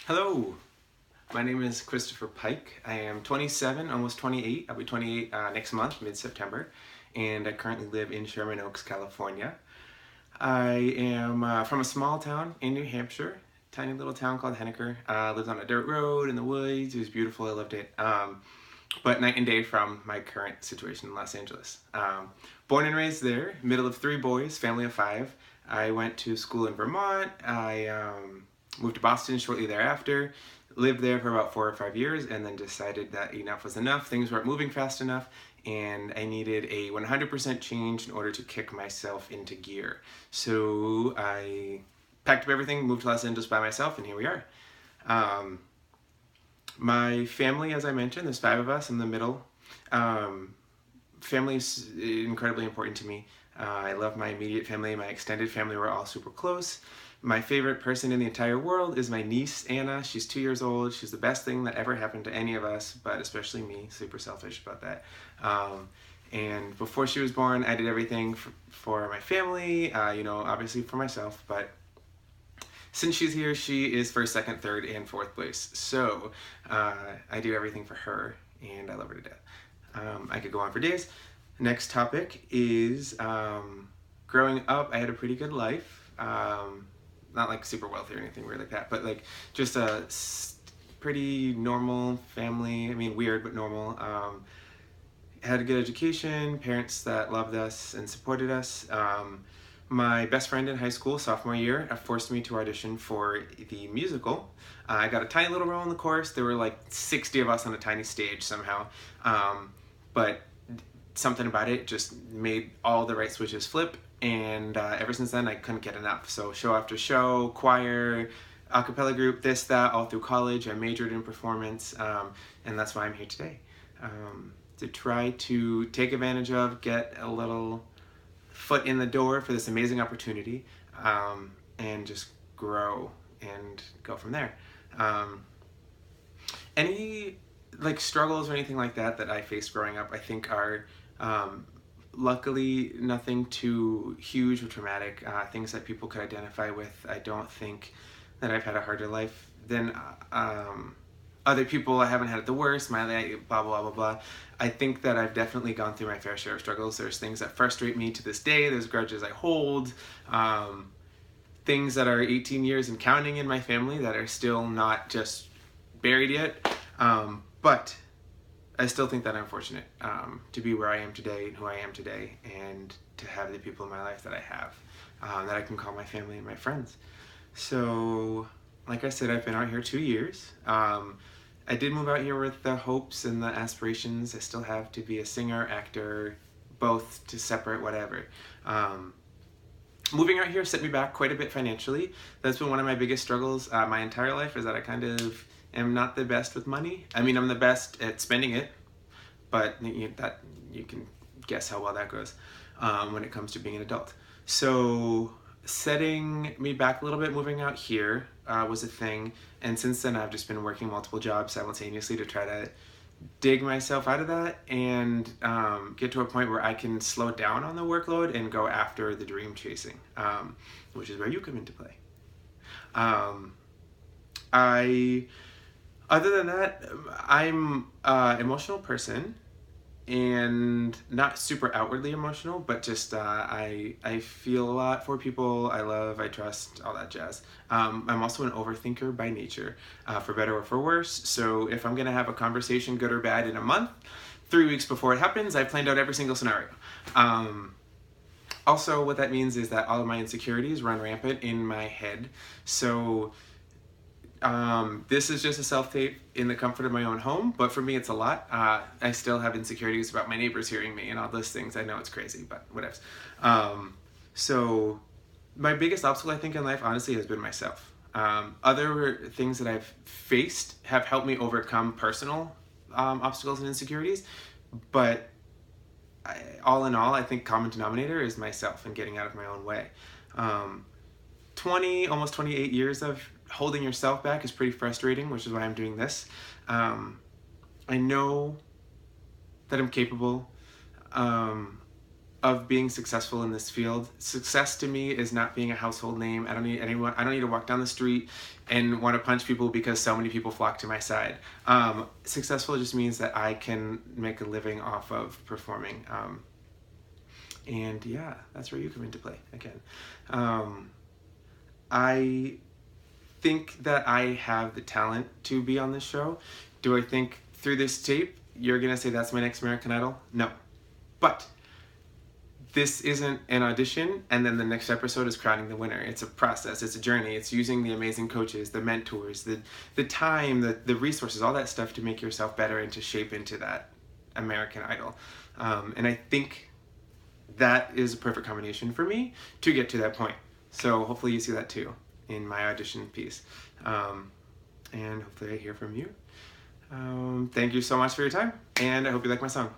Hello, my name is Christopher Pike. I am 27, almost 28. I'll be 28 next month, mid-September, and I currently live in Sherman Oaks, California. I am from a small town in New Hampshire, tiny little town called Henniker. Lived on a dirt road in the woods. It was beautiful. I loved it. But night and day from my current situation in Los Angeles. Born and raised there, middle of three boys, family of five. I went to school in Vermont. I moved to Boston shortly thereafter, lived there for about 4 or 5 years, and then decided that enough was enough. Things weren't moving fast enough, and I needed a 100% change in order to kick myself into gear. So I packed up everything, moved to Los Angeles by myself, and here we are. Um, my family, as I mentioned, there's five of us. I'm the middle. Family is incredibly important to me. I love my immediate family. My extended family, we're all super close. My favorite person in the entire world is my niece, Anna. She's 2 years old. She's the best thing that ever happened to any of us, but especially me. Super selfish about that. And before she was born, I did everything for my family, obviously for myself, but since she's here, she is first, second, third, and fourth place. So I do everything for her, and I love her to death. I could go on for days. Next topic is growing up. I had a pretty good life. Not like super wealthy or anything weird like that, but like just a pretty normal family. I mean, weird, but normal. Had a good education, parents that loved us and supported us. My best friend in high school, sophomore year, forced me to audition for the musical. I got a tiny little role in the chorus. There were like 60 of us on a tiny stage somehow. But something about it just made all the right switches flip. And ever since then, I couldn't get enough. So show after show, choir, a cappella group, this, that, all through college. I majored in performance, and that's why I'm here today. To try to take advantage of, get a little foot in the door for this amazing opportunity, and just grow and go from there. Any like struggles or anything like that I faced growing up, I think are luckily nothing too huge or traumatic, things that people could identify with. I don't think that I've had a harder life than other people. I haven't had it the worst, blah, blah, blah, blah. I think that I've definitely gone through my fair share of struggles. There's things that frustrate me to this day. There's grudges I hold. Things that are 18 years and counting in my family that are still not just buried yet. But I still think that I'm fortunate to be where I am today and who I am today, and to have the people in my life that I have, that I can call my family and my friends. So, like I said, I've been out here 2 years. I did move out here with the hopes and the aspirations I still have to be a singer, actor, both, to separate, whatever. Moving out here set me back quite a bit financially. That's been one of my biggest struggles my entire life, is that I kind of am not the best with money. I mean, I'm the best at spending it, but you can guess how well that goes when it comes to being an adult. So setting me back a little bit moving out here was a thing, and since then I've just been working multiple jobs simultaneously to try to dig myself out of that and get to a point where I can slow down on the workload and go after the dream chasing, which is where you come into play. Other than that, I'm an emotional person, and not super outwardly emotional, but just I feel a lot for people I love, I trust, all that jazz. I'm also an overthinker by nature, for better or for worse. So if I'm gonna have a conversation, good or bad, in a month, 3 weeks before it happens, I've planned out every single scenario. Also, what that means is that all of my insecurities run rampant in my head. So this is just a self-tape in the comfort of my own home, but for me it's a lot. I still have insecurities about my neighbors hearing me and all those things. I know it's crazy, but whatever. So my biggest obstacle, I think, in life, honestly, has been myself. Other things that I've faced have helped me overcome personal obstacles and insecurities, but all in all, I think common denominator is myself and getting out of my own way. almost 28 years of holding yourself back is pretty frustrating, which is why I'm doing this. I know that I'm capable. of being successful in this field. Success to me is not being a household name. I don't need anyone. I don't need to walk down the street and want to punch people because so many people flock to my side. Successful just means that I can make a living off of performing. And yeah, that's where you come into play again. I think that I have the talent to be on this show. Do I think through this tape you're gonna say that's my next American Idol? No. But this isn't an audition and then the next episode is crowning the winner. It's a process, it's a journey, it's using the amazing coaches, the mentors, the time, the resources, all that stuff to make yourself better and to shape into that American Idol. And I think that is a perfect combination for me to get to that point. So hopefully you see that too in my audition piece. And hopefully I hear from you. Thank you so much for your time, and I hope you like my song.